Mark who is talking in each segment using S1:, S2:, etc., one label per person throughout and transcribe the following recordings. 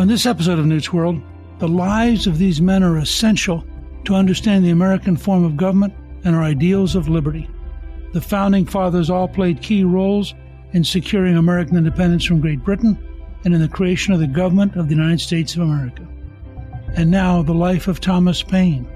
S1: On this episode of Newt's World, the lives of these men are essential to understand the American form of government and our ideals of liberty. The Founding Fathers all played key roles in securing American independence from Great Britain and in the creation of the government of the United States of America. And now, the life of Thomas Paine.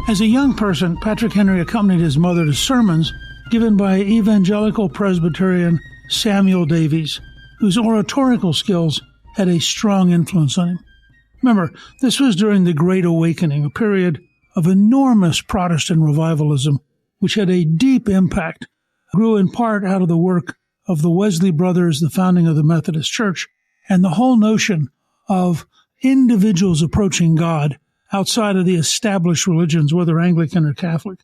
S1: As a young person, Patrick Henry accompanied his mother to sermons given by evangelical Presbyterian Samuel Davies, whose oratorical skills had a strong influence on him. Remember, this was during the Great Awakening, a period of enormous Protestant revivalism, which had a deep impact, grew in part out of the work of the Wesley brothers, the founding of the Methodist Church, and the whole notion of individuals approaching God outside of the established religions, whether Anglican or Catholic,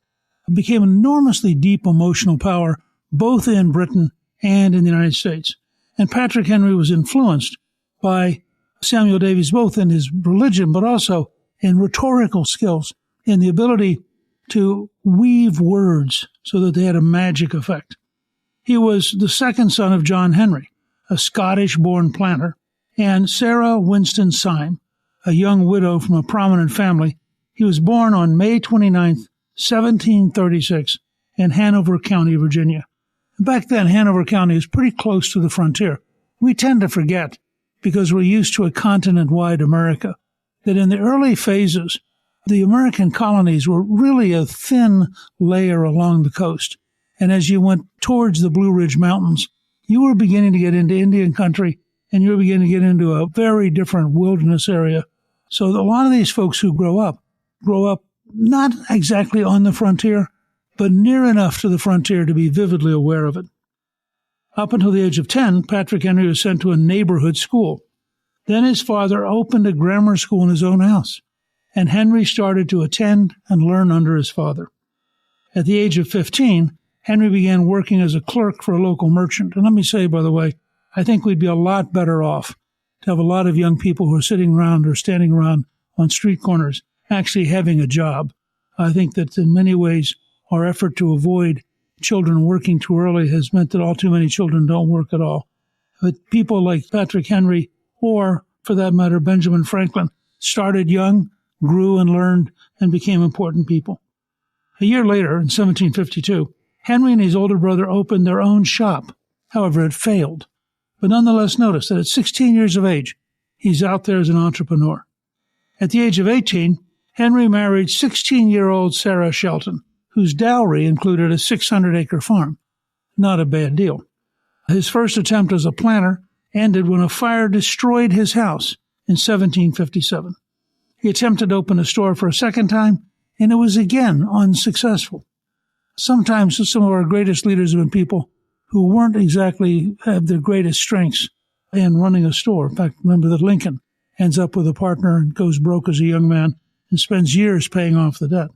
S1: became an enormously deep emotional power, both in Britain and in the United States. And Patrick Henry was influenced by Samuel Davies, both in his religion, but also in rhetorical skills, in the ability to weave words so that they had a magic effect. He was the second son of John Henry, a Scottish-born planter, and Sarah Winston Syme, a young widow from a prominent family. He was born on May 29, 1736, in Hanover County, Virginia. Back then, Hanover County was pretty close to the frontier. We tend to forget, because we're used to a continent-wide America, that in the early phases, the American colonies were really a thin layer along the coast. And as you went towards the Blue Ridge Mountains, you were beginning to get into Indian country, and you were beginning to get into a very different wilderness area. So a lot of these folks who grow up not exactly on the frontier, but near enough to the frontier to be vividly aware of it. Up until the age of 10, Patrick Henry was sent to a neighborhood school. Then his father opened a grammar school in his own house, and Henry started to attend and learn under his father. At the age of 15, Henry began working as a clerk for a local merchant. And let me say, by the way, I think we'd be a lot better off to have a lot of young people who are sitting around or standing around on street corners actually having a job. I think that in many ways, our effort to avoid children working too early has meant that all too many children don't work at all. But people like Patrick Henry, or for that matter, Benjamin Franklin, started young, grew and learned, and became important people. A year later, in 1752, Henry and his older brother opened their own shop. However, it failed. But nonetheless, notice that at 16 years of age, he's out there as an entrepreneur. At the age of 18, Henry married 16-year-old Sarah Shelton, whose dowry included a 600-acre farm. Not a bad deal. His first attempt as a planter ended when a fire destroyed his house in 1757. He attempted to open a store for a second time, and it was again unsuccessful. Sometimes some of our greatest leaders have been people who weren't exactly have their greatest strengths in running a store. In fact, remember that Lincoln ends up with a partner and goes broke as a young man and spends years paying off the debt.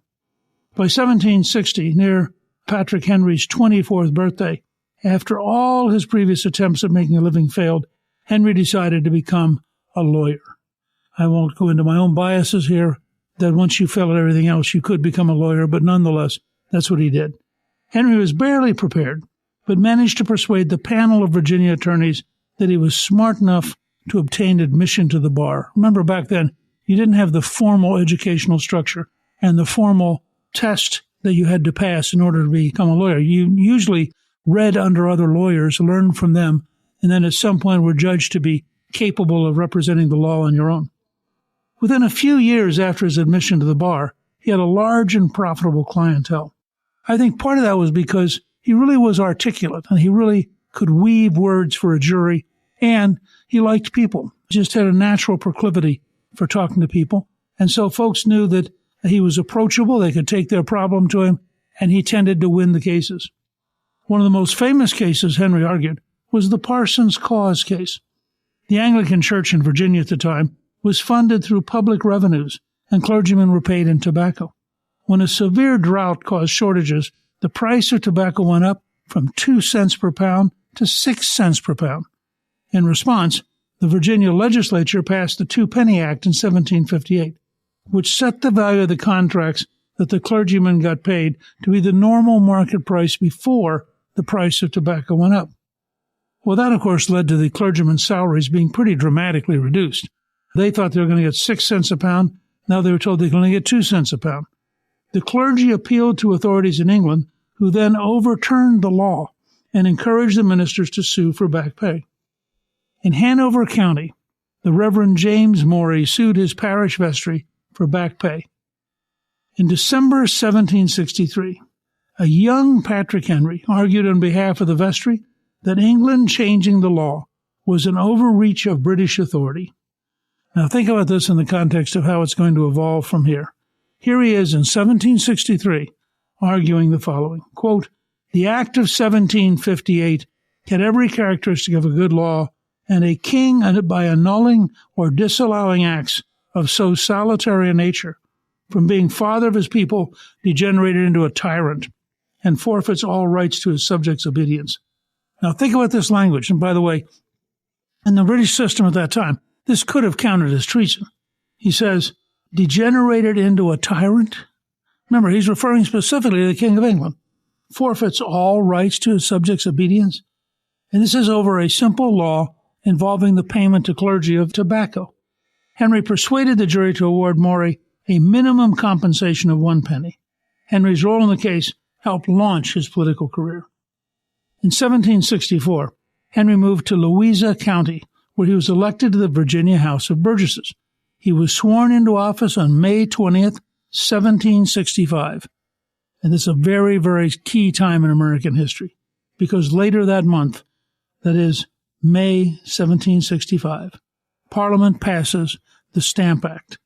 S1: By 1760, near Patrick Henry's 24th birthday, after all his previous attempts at making a living failed, Henry decided to become a lawyer. I won't go into my own biases here, that once you fail at everything else, you could become a lawyer, but nonetheless, that's what he did. Henry was barely prepared, but managed to persuade the panel of Virginia attorneys that he was smart enough to obtain admission to the bar. Remember, back then, you didn't have the formal educational structure and the formal test that you had to pass in order to become a lawyer. You usually read under other lawyers, learned from them, and then at some point were judged to be capable of representing the law on your own. Within a few years after his admission to the bar, he had a large and profitable clientele. I think part of that was because he really was articulate, and he really could weave words for a jury, and he liked people. He just had a natural proclivity for talking to people, and so folks knew that he was approachable, they could take their problem to him, and he tended to win the cases. One of the most famous cases, Henry argued, was the Parsons Cause case. The Anglican Church in Virginia at the time was funded through public revenues, and clergymen were paid in tobacco. When a severe drought caused shortages, the price of tobacco went up from 2 cents per pound to 6 cents per pound. In response, the Virginia legislature passed the Two-Penny Act in 1758, which set the value of the contracts that the clergymen got paid to be the normal market price before the price of tobacco went up. Well, that, of course, led to the clergymen's salaries being pretty dramatically reduced. They thought they were going to get 6 cents a pound. Now they were told they could only get 2 cents a pound. The clergy appealed to authorities in England, who then overturned the law and encouraged the ministers to sue for back pay. In Hanover County, the Reverend James Morey sued his parish vestry for back pay. In December 1763, a young Patrick Henry argued on behalf of the vestry that England changing the law was an overreach of British authority. Now think about this in the context of how it's going to evolve from here. Here he is in 1763 arguing the following, quote, "The Act of 1758 had every characteristic of a good law, and a king, by annulling or disallowing acts of so salutary a nature, from being father of his people, degenerated into a tyrant, and forfeits all rights to his subjects' obedience." Now think about this language. And by the way, in the British system at that time, this could have counted as treason. He says, degenerated into a tyrant. Remember, he's referring specifically to the King of England. Forfeits all rights to his subjects' obedience. And this is over a simple law involving the payment to clergy of tobacco. Henry persuaded the jury to award Morey a minimum compensation of 1 penny. Henry's role in the case helped launch his political career. In 1764, Henry moved to Louisa County, where he was elected to the Virginia House of Burgesses. He was sworn into office on May 20th, 1765. And this is a very, very key time in American history, because later that month, that is May 1765, Parliament passes the Stamp Act.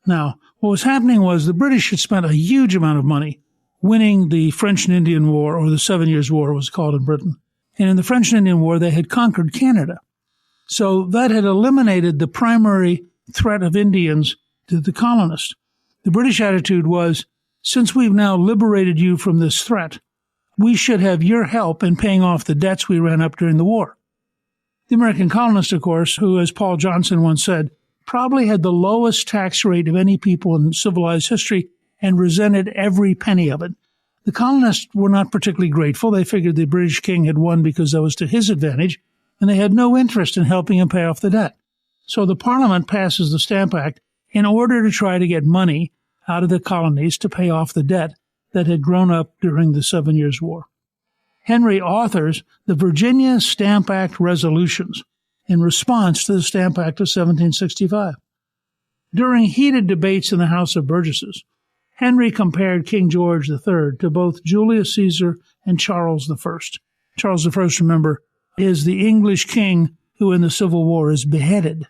S1: Now, what was happening was the British had spent a huge amount of money winning the French and Indian War, or the 7 Years' War was called in Britain. And in the French and Indian War, they had conquered Canada. So that had eliminated the primary threat of Indians to the colonists. The British attitude was, since we've now liberated you from this threat, we should have your help in paying off the debts we ran up during the war. The American colonists, of course, who, as Paul Johnson once said, probably had the lowest tax rate of any people in civilized history and resented every penny of it. The colonists were not particularly grateful. They figured the British king had won because that was to his advantage, and they had no interest in helping him pay off the debt. So the Parliament passes the Stamp Act in order to try to get money out of the colonies to pay off the debt that had grown up during the 7 Years' War. Henry authors the Virginia Stamp Act resolutions in response to the Stamp Act of 1765. During heated debates in the House of Burgesses, Henry compared King George III to both Julius Caesar and Charles I. Charles I, remember, is the English king who in the Civil War is beheaded,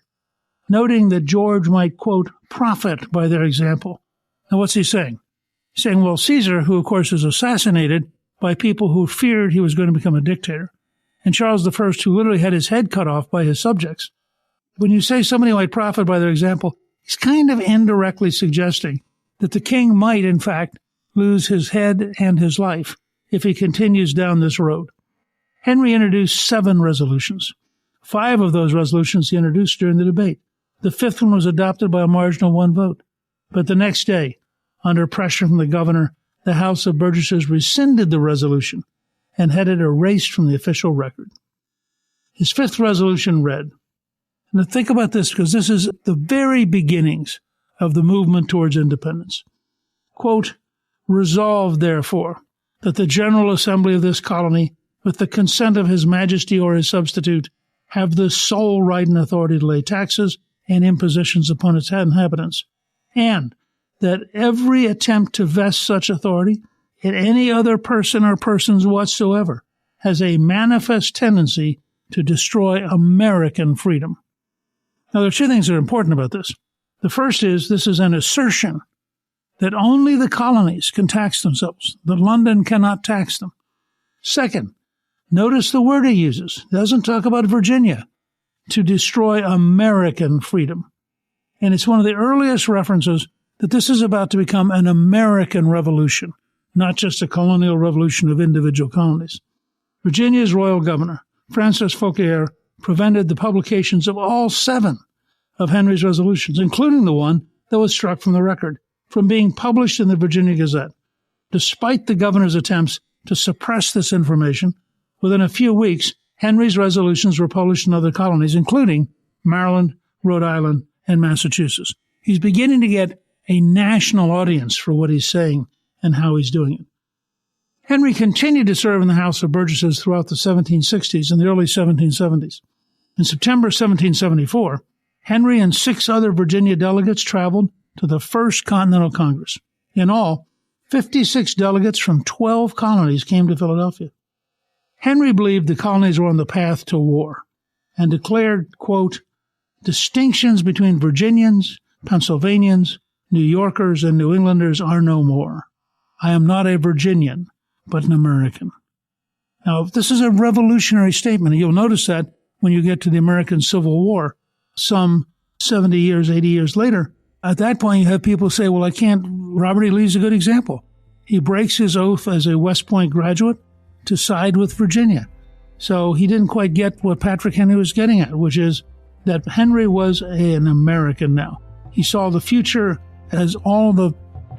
S1: noting that George might, quote, profit by their example. Now, what's he saying? He's saying, well, Caesar, who, of course, was assassinated by people who feared he was going to become a dictator, and Charles I, who literally had his head cut off by his subjects. When you say somebody might profit by their example, he's kind of indirectly suggesting that the king might, in fact, lose his head and his life if he continues down this road. Henry introduced 7 resolutions. 5 of those resolutions he introduced during the debate. The 5th one was adopted by a margin of 1 vote. But the next day, under pressure from the governor, the House of Burgesses rescinded the resolution and had it erased from the official record. His 5th resolution read, now think about this because this is the very beginnings of the movement towards independence. Quote, resolved, therefore, that the General Assembly of this colony, with the consent of His Majesty or his substitute, have the sole right and authority to lay taxes and impositions upon its inhabitants, and that every attempt to vest such authority in any other person or persons whatsoever has a manifest tendency to destroy American freedom. Now, there are 2 things that are important about this. The first is this is an assertion that only the colonies can tax themselves, that London cannot tax them. Second, notice the word he uses. He doesn't talk about Virginia, to destroy American freedom. And it's one of the earliest references that this is about to become an American revolution, not just a colonial revolution of individual colonies. Virginia's royal governor, Francis Fauquier, prevented the publications of all 7 of Henry's resolutions, including the one that was struck from the record, from being published in the Virginia Gazette. Despite the governor's attempts to suppress this information, within a few weeks, Henry's resolutions were published in other colonies, including Maryland, Rhode Island, and Massachusetts. He's beginning to get a national audience for what he's saying and how he's doing it. Henry continued to serve in the House of Burgesses throughout the 1760s and the early 1770s. In September 1774, Henry and 6 other Virginia delegates traveled to the First Continental Congress. In all, 56 delegates from 12 colonies came to Philadelphia. Henry believed the colonies were on the path to war and declared, quote, "Distinctions between Virginians, Pennsylvanians, New Yorkers, and New Englanders are no more. I am not a Virginian, but an American." Now, this is a revolutionary statement, and you'll notice that when you get to the American Civil War, some 70 years, 80 years later. At that point, you have people say, well, Robert E. Lee's a good example. He breaks his oath as a West Point graduate to side with Virginia. So he didn't quite get what Patrick Henry was getting at, which is that Henry was an American now. He saw the future as all the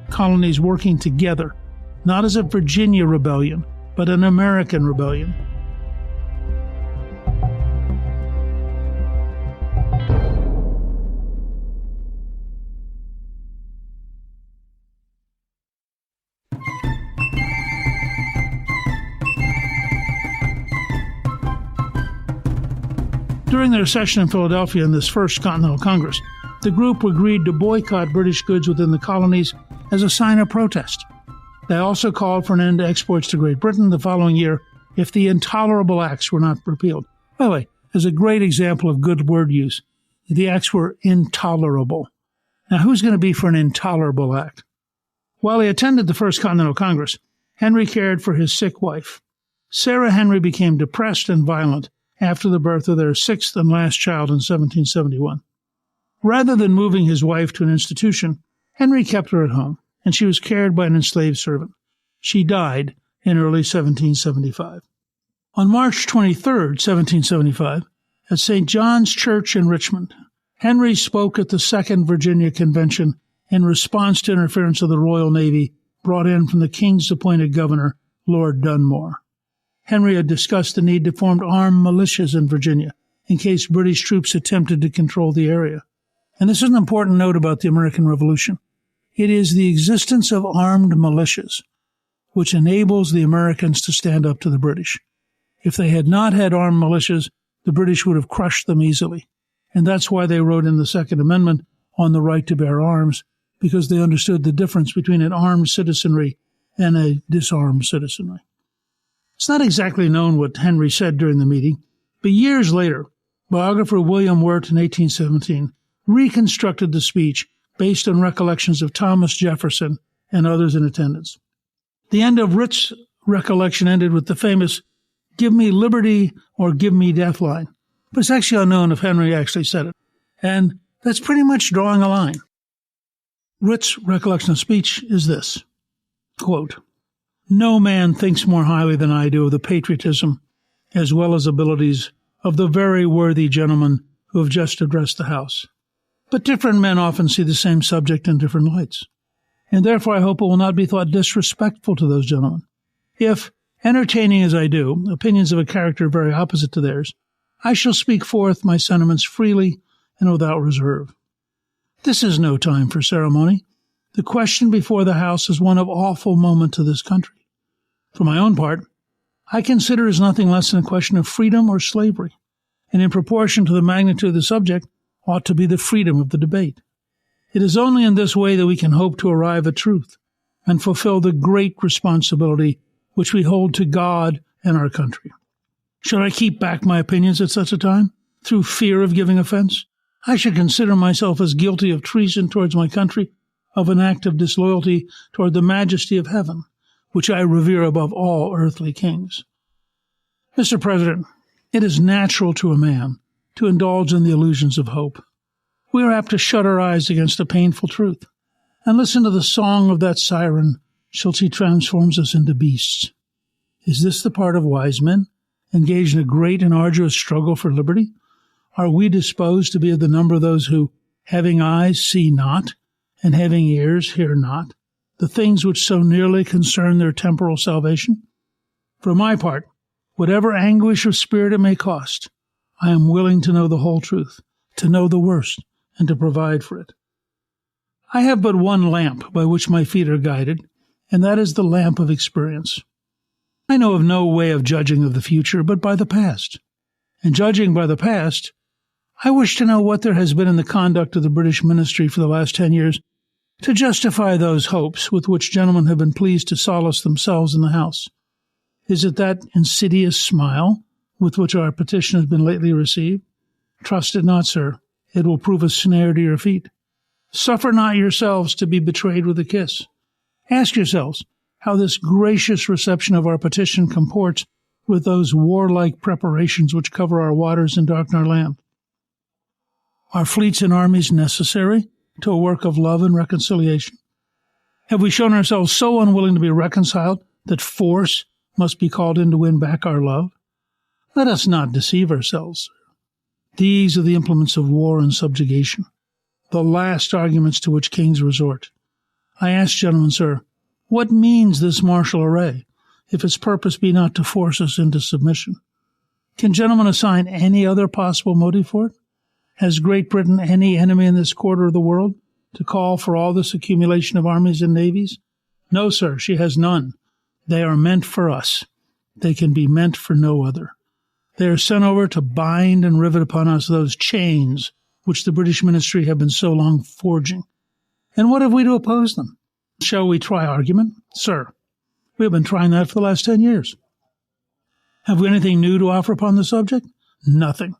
S1: colonies working together, not as a Virginia rebellion, but an American rebellion. During their session in Philadelphia in this First Continental Congress, the group agreed to boycott British goods within the colonies as a sign of protest. They also called for an end to exports to Great Britain the following year if the intolerable acts were not repealed. By the way, as a great example of good word use, the acts were intolerable. Now, who's going to be for an intolerable act? While he attended the First Continental Congress, Henry cared for his sick wife. Sarah Henry became depressed and violent after the birth of their 6th and last child in 1771. Rather than moving his wife to an institution, Henry kept her at home, and she was cared by an enslaved servant. She died in early 1775. On March 23, 1775, at St. John's Church in Richmond, Henry spoke at the Second Virginia Convention in response to interference of the Royal Navy brought in from the King's appointed governor, Lord Dunmore. Henry had discussed the need to form armed militias in Virginia in case British troops attempted to control the area. And this is an important note about the American Revolution. It is the existence of armed militias which enables the Americans to stand up to the British. If they had not had armed militias, the British would have crushed them easily. And that's why they wrote in the Second Amendment on the right to bear arms, because they understood the difference between an armed citizenry and a disarmed citizenry. It's not exactly known what Henry said during the meeting, but years later, biographer William Wirt in 1817 reconstructed the speech based on recollections of Thomas Jefferson and others in attendance. The end of Wirt's recollection ended with the famous "Give me liberty or give me death" line, but it's actually unknown if Henry actually said it. And that's pretty much drawing a line. Wirt's recollection of speech is this, quote, "No man thinks more highly than I do of the patriotism as well as abilities of the very worthy gentlemen who have just addressed the House. But different men often see the same subject in different lights, and therefore I hope it will not be thought disrespectful to those gentlemen if, entertaining as I do opinions of a character very opposite to theirs, I shall speak forth my sentiments freely and without reserve. This is no time for ceremony. The question before the House is one of awful moment to this country. For my own part, I consider it as nothing less than a question of freedom or slavery, and in proportion to the magnitude of the subject ought to be the freedom of the debate. It is only in this way that we can hope to arrive at truth and fulfill the great responsibility which we hold to God and our country. Should I keep back my opinions at such a time, through fear of giving offense? I should consider myself as guilty of treason towards my country, of an act of disloyalty toward the majesty of heaven, which I revere above all earthly kings. Mr. President, it is natural to a man to indulge in the illusions of hope. We are apt to shut our eyes against a painful truth and listen to the song of that siren till she transforms us into beasts. Is this the part of wise men, engaged in a great and arduous struggle for liberty? Are we disposed to be of the number of those who, having eyes, see not, and having ears hear not the things which so nearly concern their temporal salvation? For my part, whatever anguish of spirit it may cost, I am willing to know the whole truth, to know the worst, and to provide for it. I have but one lamp by which my feet are guided, and that is the lamp of experience. I know of no way of judging of the future but by the past. And judging by the past, I wish to know what there has been in the conduct of the British ministry for the last 10 years to justify those hopes with which gentlemen have been pleased to solace themselves in the House. Is it that insidious smile with which our petition has been lately received? Trust it not, sir. It will prove a snare to your feet. Suffer not yourselves to be betrayed with a kiss. Ask yourselves how this gracious reception of our petition comports with those warlike preparations which cover our waters and darken our land. Are fleets and armies necessary to a work of love and reconciliation? Have we shown ourselves so unwilling to be reconciled that force must be called in to win back our love? Let us not deceive ourselves. These are the implements of war and subjugation, the last arguments to which kings resort. I ask, gentlemen, sir, what means this martial array, if its purpose be not to force us into submission? Can gentlemen assign any other possible motive for it? Has Great Britain any enemy in this quarter of the world to call for all this accumulation of armies and navies? No, sir, she has none. They are meant for us. They can be meant for no other. They are sent over to bind and rivet upon us those chains which the British ministry have been so long forging. And what have we to oppose them? Shall we try argument? Sir, we have been trying that for the last 10 years. Have we anything new to offer upon the subject? Nothing.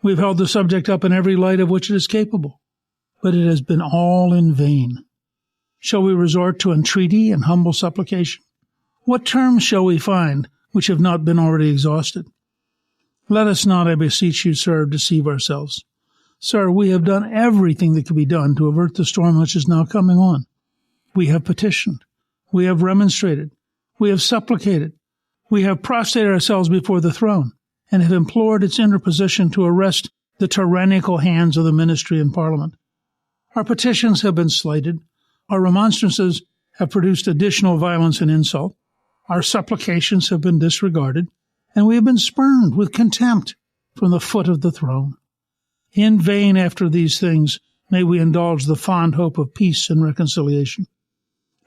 S1: We've held the subject up in every light of which it is capable, but it has been all in vain. Shall we resort to entreaty and humble supplication? What terms shall we find which have not been already exhausted? Let us not, I beseech you, sir, deceive ourselves. Sir, we have done everything that could be done to avert the storm which is now coming on. We have petitioned. We have remonstrated. We have supplicated. We have prostrated ourselves before the throne and have implored its interposition to arrest the tyrannical hands of the ministry and Parliament. Our petitions have been slighted. Our remonstrances have produced additional violence and insult. Our supplications have been disregarded, and we have been spurned with contempt from the foot of the throne. In vain after these things may we indulge the fond hope of peace and reconciliation.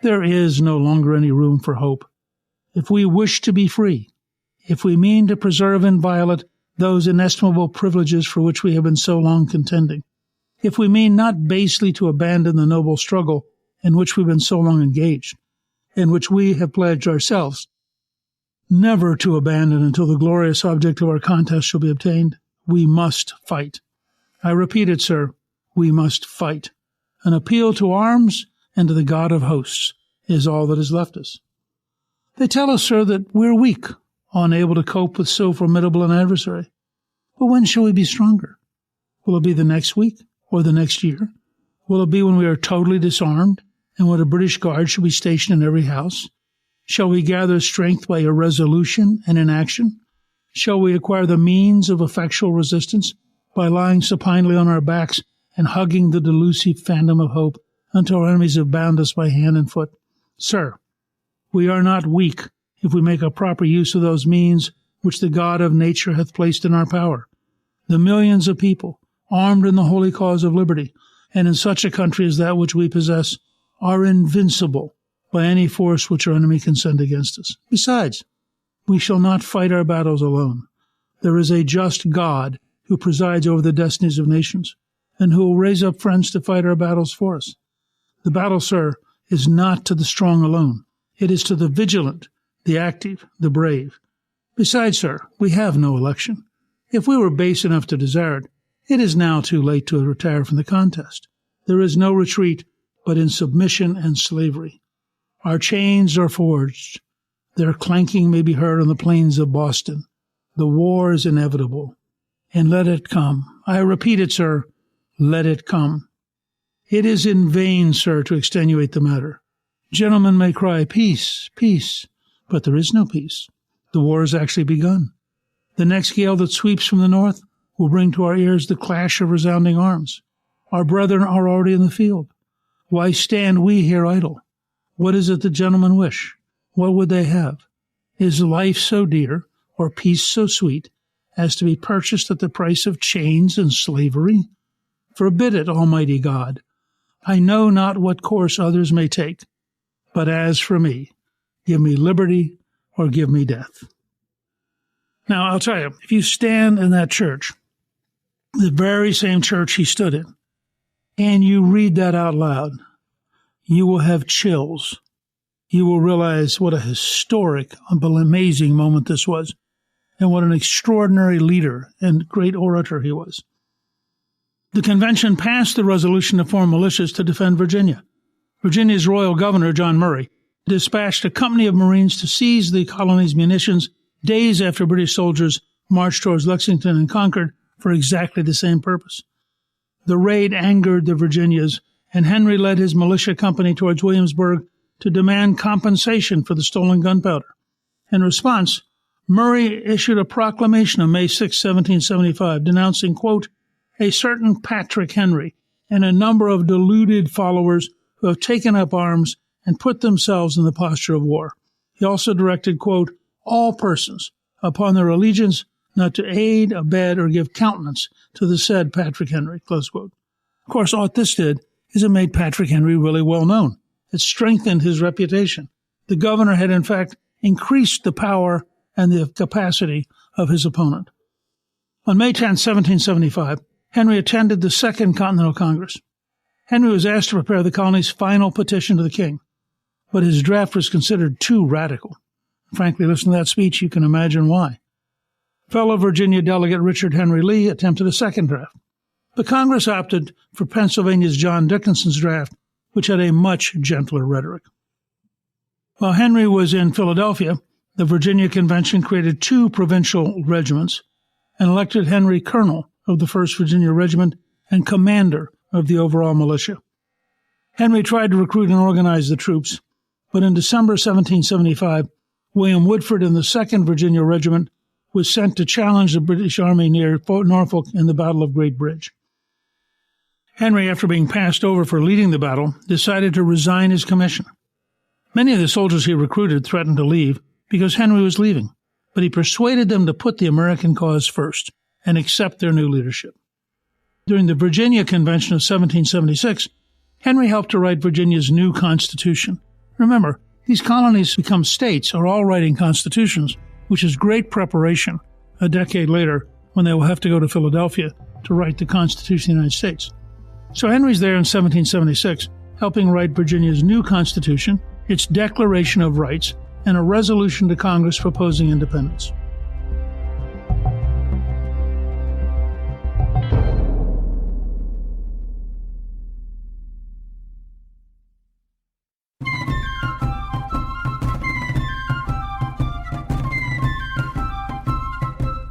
S1: There is no longer any room for hope. If we wish to be free, if we mean to preserve inviolate those inestimable privileges for which we have been so long contending, if we mean not basely to abandon the noble struggle in which we've been so long engaged, in which we have pledged ourselves never to abandon until the glorious object of our contest shall be obtained, we must fight. I repeat it, sir, we must fight. An appeal to arms and to the God of hosts is all that is left us. They tell us, sir, that we're weak, unable to cope with so formidable an adversary. But when shall we be stronger? Will it be the next week or the next year? Will it be when we are totally disarmed and when a British guard shall be stationed in every house? Shall we gather strength by irresolution and inaction? Shall we acquire the means of effectual resistance by lying supinely on our backs and hugging the delusive phantom of hope until our enemies have bound us by hand and foot? Sir, we are not weak if we make a proper use of those means which the God of nature hath placed in our power. The millions of people, armed in the holy cause of liberty, and in such a country as that which we possess, are invincible by any force which our enemy can send against us. Besides, we shall not fight our battles alone. There is a just God who presides over the destinies of nations, and who will raise up friends to fight our battles for us. The battle, sir, is not to the strong alone. It is to the vigilant, the active, the brave. Besides, sir, we have no election. If we were base enough to desire it, it is now too late to retire from the contest. There is no retreat but in submission and slavery. Our chains are forged. Their clanking may be heard on the plains of Boston. The war is inevitable. And let it come. I repeat it, sir, let it come. It is in vain, sir, to extenuate the matter. Gentlemen may cry, peace, peace, but there is no peace. The war has actually begun. The next gale that sweeps from the north will bring to our ears the clash of resounding arms. Our brethren are already in the field. Why stand we here idle? What is it the gentlemen wish? What would they have? Is life so dear, or peace so sweet, as to be purchased at the price of chains and slavery? Forbid it, Almighty God. I know not what course others may take, but as for me, give me liberty or give me death. Now, I'll tell you, if you stand in that church, the very same church he stood in, and you read that out loud, you will have chills. You will realize what a historic, amazing moment this was, and what an extraordinary leader and great orator he was. The convention passed the resolution to form militias to defend Virginia. Virginia's royal governor, John Murray, dispatched a company of Marines to seize the colony's munitions days after British soldiers marched towards Lexington and Concord for exactly the same purpose. The raid angered the Virginias, and Henry led his militia company towards Williamsburg to demand compensation for the stolen gunpowder. In response, Murray issued a proclamation on May 6, 1775, denouncing, quote, a certain Patrick Henry and a number of deluded followers who have taken up arms and put themselves in the posture of war. He also directed, quote, all persons upon their allegiance not to aid, abet, or give countenance to the said Patrick Henry, close quote. Of course, all this did is it made Patrick Henry really well known. It strengthened his reputation. The governor had, in fact, increased the power and the capacity of his opponent. On May 10, 1775, Henry attended the Second Continental Congress. Henry was asked to prepare the colony's final petition to the king, but his draft was considered too radical. Frankly, listening to that speech, you can imagine why. Fellow Virginia delegate Richard Henry Lee attempted a second draft, but Congress opted for Pennsylvania's John Dickinson's draft, which had a much gentler rhetoric. While Henry was in Philadelphia, the Virginia Convention created 2 provincial regiments and elected Henry colonel of the 1st Virginia Regiment and commander of the overall militia. Henry tried to recruit and organize the troops, but in December 1775, William Woodford in the 2nd Virginia Regiment was sent to challenge the British Army near Fort Norfolk in the Battle of Great Bridge. Henry, after being passed over for leading the battle, decided to resign his commission. Many of the soldiers he recruited threatened to leave because Henry was leaving, but he persuaded them to put the American cause first and accept their new leadership. During the Virginia Convention of 1776, Henry helped to write Virginia's new constitution. Remember, these colonies become states are all writing constitutions, which is great preparation a decade later when they will have to go to Philadelphia to write the Constitution of the United States. So Henry's there in 1776, helping write Virginia's new constitution, its Declaration of Rights, and a resolution to Congress proposing independence.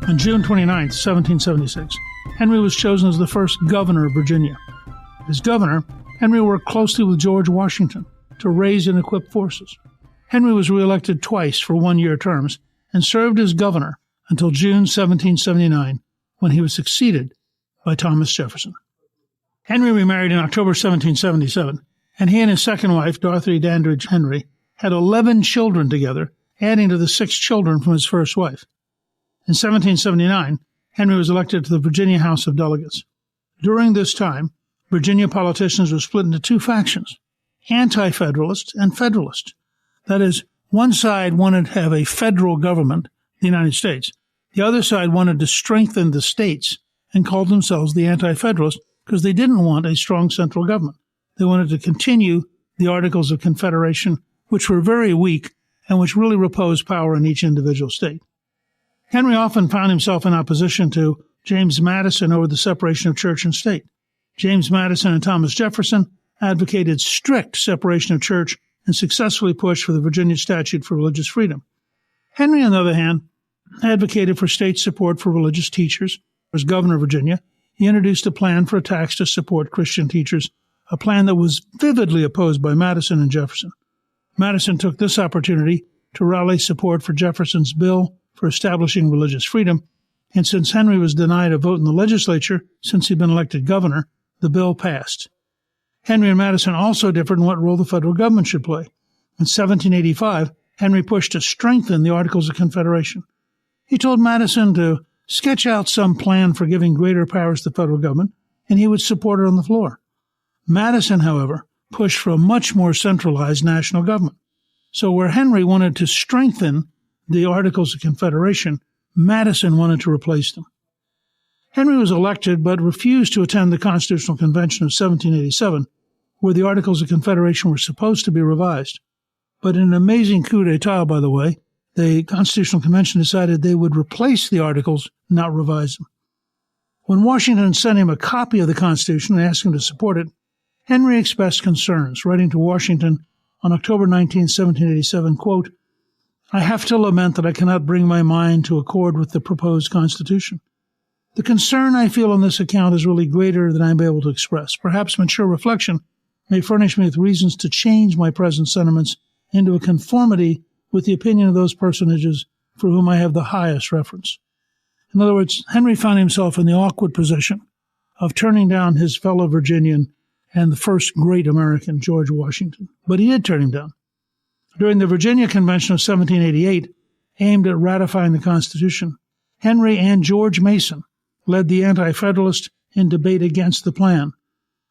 S1: On June 29, 1776, Henry was chosen as the first governor of Virginia. As governor, Henry worked closely with George Washington to raise and equip forces. Henry was reelected twice for one-year terms and served as governor until June 1779, when he was succeeded by Thomas Jefferson. Henry remarried in October 1777, and he and his second wife, Dorothy Dandridge Henry, had 11 children together, adding to the 6 children from his first wife. In 1779, Henry was elected to the Virginia House of Delegates. During this time, Virginia politicians were split into 2 factions, anti-federalists and federalists. That is, one side wanted to have a federal government, the United States. The other side wanted to strengthen the states and called themselves the anti-federalists because they didn't want a strong central government. They wanted to continue the Articles of Confederation, which were very weak and which really reposed power in each individual state. Henry often found himself in opposition to James Madison over the separation of church and state. James Madison and Thomas Jefferson advocated strict separation of church and successfully pushed for the Virginia Statute for Religious Freedom. Henry, on the other hand, advocated for state support for religious teachers. As governor of Virginia, he introduced a plan for a tax to support Christian teachers, a plan that was vividly opposed by Madison and Jefferson. Madison took this opportunity to rally support for Jefferson's bill for establishing religious freedom, and since Henry was denied a vote in the legislature since he'd been elected governor, the bill passed. Henry and Madison also differed in what role the federal government should play. In 1785, Henry pushed to strengthen the Articles of Confederation. He told Madison to sketch out some plan for giving greater powers to the federal government, and he would support it on the floor. Madison, however, pushed for a much more centralized national government. So where Henry wanted to strengthen the Articles of Confederation, Madison wanted to replace them. Henry was elected but refused to attend the Constitutional Convention of 1787, where the Articles of Confederation were supposed to be revised. But in an amazing coup d'etat, by the way, the Constitutional Convention decided they would replace the Articles, not revise them. When Washington sent him a copy of the Constitution and asked him to support it, Henry expressed concerns, writing to Washington on October 19, 1787, quote, "I have to lament that I cannot bring my mind to accord with the proposed Constitution. The concern I feel on this account is really greater than I am able to express. Perhaps mature reflection may furnish me with reasons to change my present sentiments into a conformity with the opinion of those personages for whom I have the highest reference." In other words, Henry found himself in the awkward position of turning down his fellow Virginian and the first great American, George Washington. But he did turn him down. During the Virginia Convention of 1788, aimed at ratifying the Constitution, Henry and George Mason led the Anti-Federalists in debate against the plan,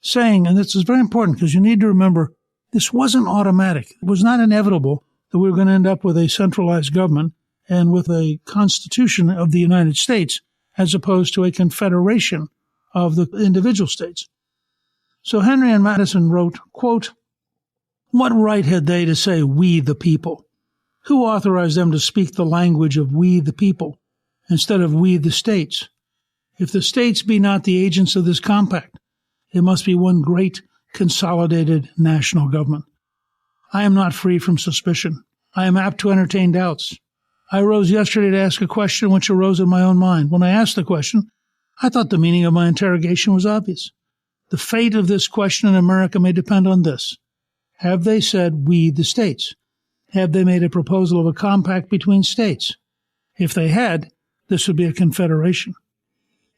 S1: saying, and this is very important because you need to remember, this wasn't automatic. It was not inevitable that we were going to end up with a centralized government and with a Constitution of the United States as opposed to a confederation of the individual states. So Henry and Madison wrote, quote, "What right had they to say, 'we the people'? Who authorized them to speak the language of 'we the people' instead of 'we the states'? If the states be not the agents of this compact, it must be one great consolidated national government. I am not free from suspicion. I am apt to entertain doubts. I arose yesterday to ask a question which arose in my own mind. When I asked the question, I thought the meaning of my interrogation was obvious. The fate of this question in America may depend on this. Have they said, 'we the states'? Have they made a proposal of a compact between states? If they had, this would be a confederation.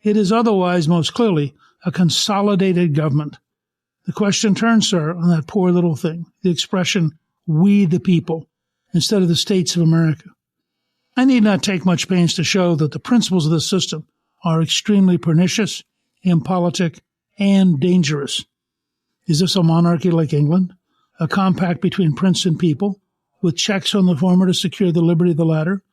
S1: It is otherwise, most clearly, a consolidated government. The question turns, sir, on that poor little thing, the expression, 'we the people', instead of the states of America. I need not take much pains to show that the principles of this system are extremely pernicious, impolitic, and dangerous. Is this a monarchy like England, a compact between prince and people, with checks on the former to secure the liberty of the latter?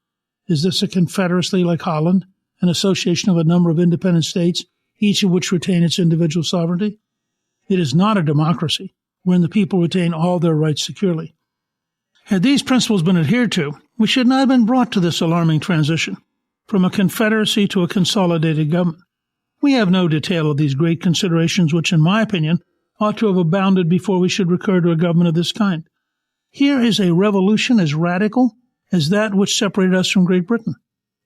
S1: Is this a confederacy like Holland, an association of a number of independent states, each of which retain its individual sovereignty? It is not a democracy, wherein the people retain all their rights securely. Had these principles been adhered to, we should not have been brought to this alarming transition from a confederacy to a consolidated government. We have no detail of these great considerations which, in my opinion, ought to have abounded before we should recur to a government of this kind. Here is a revolution as radical as that which separated us from Great Britain.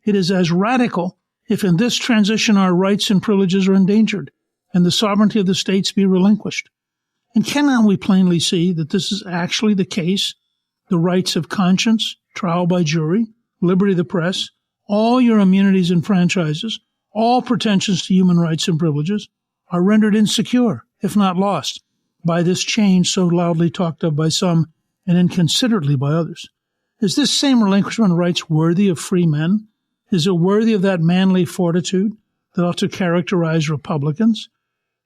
S1: It is as radical if in this transition our rights and privileges are endangered and the sovereignty of the states be relinquished. And cannot we plainly see that this is actually the case? The rights of conscience, trial by jury, liberty of the press, all your immunities and franchises, all pretensions to human rights and privileges are rendered insecure, if not lost, by this change so loudly talked of by some and inconsiderately by others. Is this same relinquishment of rights worthy of free men? Is it worthy of that manly fortitude that ought to characterize Republicans?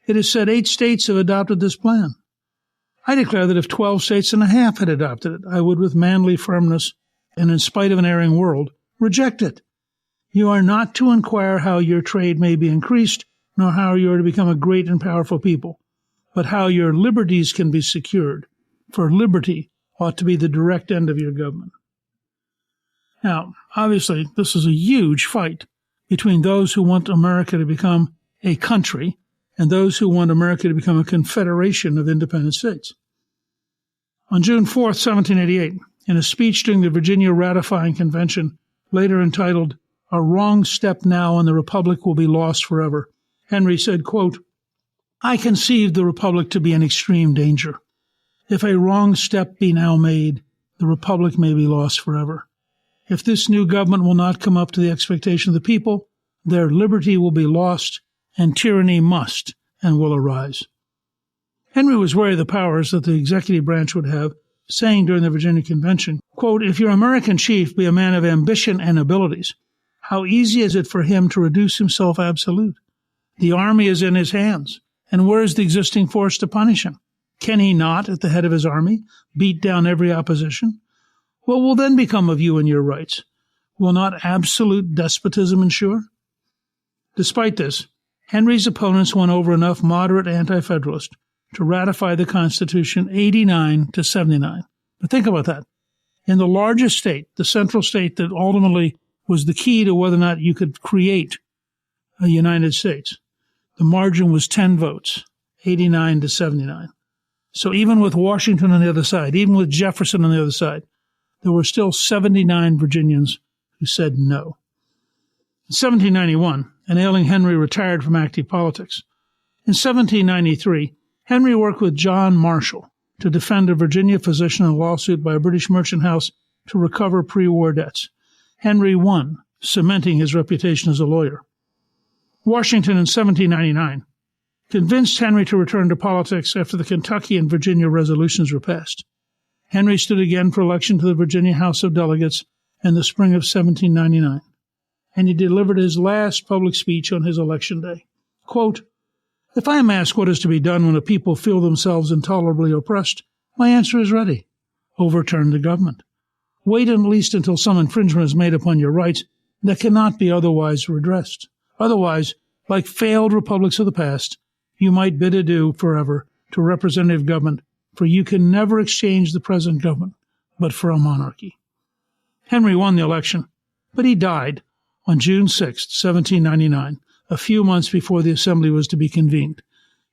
S1: It is said 8 states have adopted this plan. I declare that if 12 states and a half had adopted it, I would with manly firmness and in spite of an erring world, reject it. You are not to inquire how your trade may be increased, nor how you are to become a great and powerful people, but how your liberties can be secured, for liberty ought to be the direct end of your government. Now, obviously, this is a huge fight between those who want America to become a country and those who want America to become a confederation of independent states. On June 4th, 1788, in a speech during the Virginia Ratifying Convention, later entitled, "A Wrong Step Now and the Republic Will Be Lost Forever," Henry said, quote, "I conceive the Republic to be in extreme danger. If a wrong step be now made, the Republic may be lost forever. If this new government will not come up to the expectation of the people, their liberty will be lost, and tyranny must and will arise." Henry was wary of the powers that the executive branch would have, saying during the Virginia Convention, quote, "If your American chief be a man of ambition and abilities, how easy is it for him to reduce himself absolute? The army is in his hands, and where is the existing force to punish him? Can he not, at the head of his army, beat down every opposition? What will then become of you and your rights? Will not absolute despotism ensure?" Despite this, Henry's opponents won over enough moderate anti-federalists to ratify the Constitution 89 to 79. But think about that. In the largest state, the central state that ultimately was the key to whether or not you could create a United States, the margin was 10 votes, 89 to 79. So even with Washington on the other side, even with Jefferson on the other side, there were still 79 Virginians who said no. In 1791, an ailing Henry retired from active politics. In 1793, Henry worked with John Marshall to defend a Virginia physician in a lawsuit by a British merchant house to recover pre-war debts. Henry won, cementing his reputation as a lawyer. Washington in 1799 convinced Henry to return to politics after the Kentucky and Virginia resolutions were passed. Henry stood again for election to the Virginia House of Delegates in the spring of 1799, and he delivered his last public speech on his election day. Quote, "If I am asked what is to be done when a people feel themselves intolerably oppressed, my answer is ready. Overturn the government. Wait at least until some infringement is made upon your rights that cannot be otherwise redressed. Otherwise, like failed republics of the past, you might bid adieu forever to representative government, for you can never exchange the present government but for a monarchy." Henry won the election, but he died on June 6, 1799, a few months before the assembly was to be convened.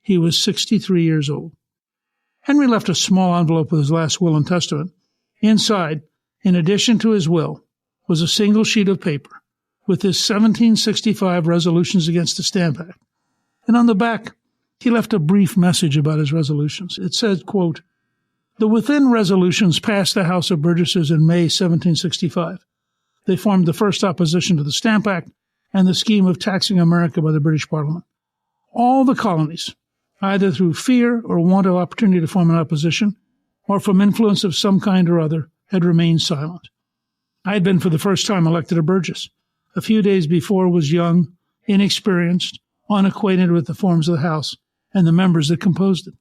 S1: He was 63 years old. Henry left a small envelope with his last will and testament. Inside, in addition to his will, was a single sheet of paper with his 1765 resolutions against the Stamp Act. And on the back, he left a brief message about his resolutions. It said, quote, "The within resolutions passed the House of Burgesses in May 1765. They formed the first opposition to the Stamp Act and the scheme of taxing America by the British Parliament. All the colonies, either through fear or want of opportunity to form an opposition, or from influence of some kind or other, had remained silent. I had been for the first time elected a Burgess. A few days before was young, inexperienced, unacquainted with the forms of the House and the members that composed it.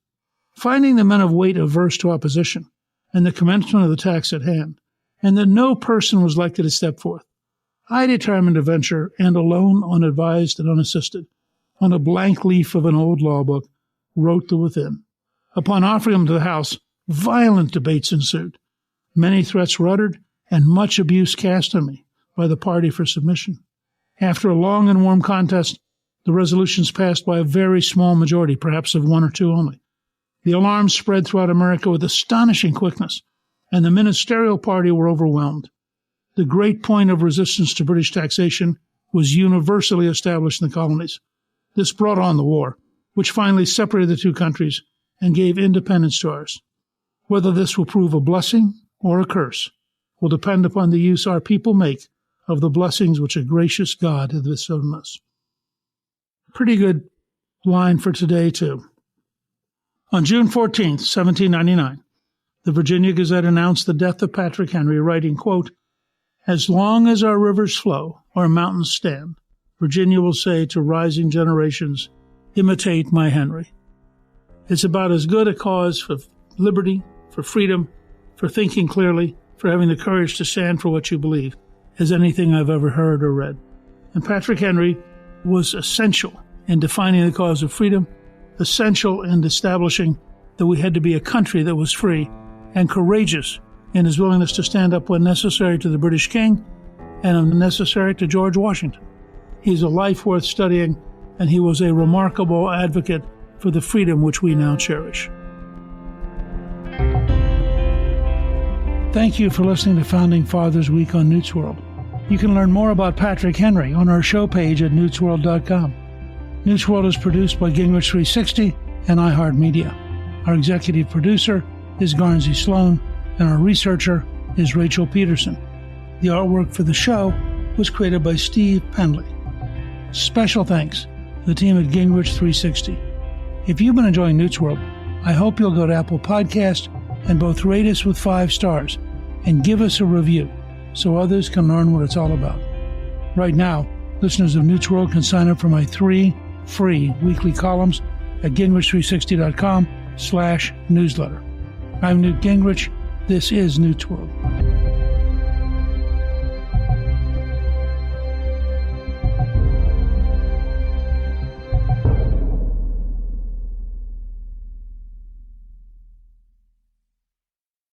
S1: Finding the men of weight averse to opposition, and the commencement of the tax at hand, and that no person was likely to step forth, I determined to venture, and alone, unadvised and unassisted, on a blank leaf of an old law book, wrote the within. Upon offering them to the House, violent debates ensued. Many threats were uttered, and much abuse cast on me by the party for submission. After a long and warm contest, the resolutions passed by a very small majority, perhaps of 1 or 2 only. The alarm spread throughout America with astonishing quickness, and the ministerial party were overwhelmed. The great point of resistance to British taxation was universally established in the colonies. This brought on the war, which finally separated the two countries and gave independence to ours. Whether this will prove a blessing or a curse will depend upon the use our people make of the blessings which a gracious God hath bestowed on us. Pretty good line for today, too. On June 14, 1799, the Virginia Gazette announced the death of Patrick Henry, writing, quote, "As long as our rivers flow, our mountains stand, Virginia will say to rising generations, imitate my Henry." It's about as good a cause for liberty, for freedom, for thinking clearly, for having the courage to stand for what you believe, as anything I've ever heard or read. And Patrick Henry was essential in defining the cause of freedom, essential in establishing that we had to be a country that was free, and courageous in his willingness to stand up when necessary to the British King and when necessary to George Washington. He's a life worth studying, and he was a remarkable advocate for the freedom which we now cherish. Thank you for listening to Founding Fathers Week on Newt's World. You can learn more about Patrick Henry on our show page at newtsworld.com. Newt's World is produced by Gingrich 360 and iHeartMedia. Our executive producer is Garnsey Sloan, and our researcher is Rachel Peterson. The artwork for the show was created by Steve Penley. Special thanks to the team at Gingrich 360. If you've been enjoying Newt's World, I hope you'll go to Apple Podcast and both rate us with 5 stars and give us a review so others can learn what it's all about. Right now, listeners of Newsworld can sign up for my 3 free weekly columns at Gingrich360.com/newsletter. I'm Newt Gingrich. This is Newsworld.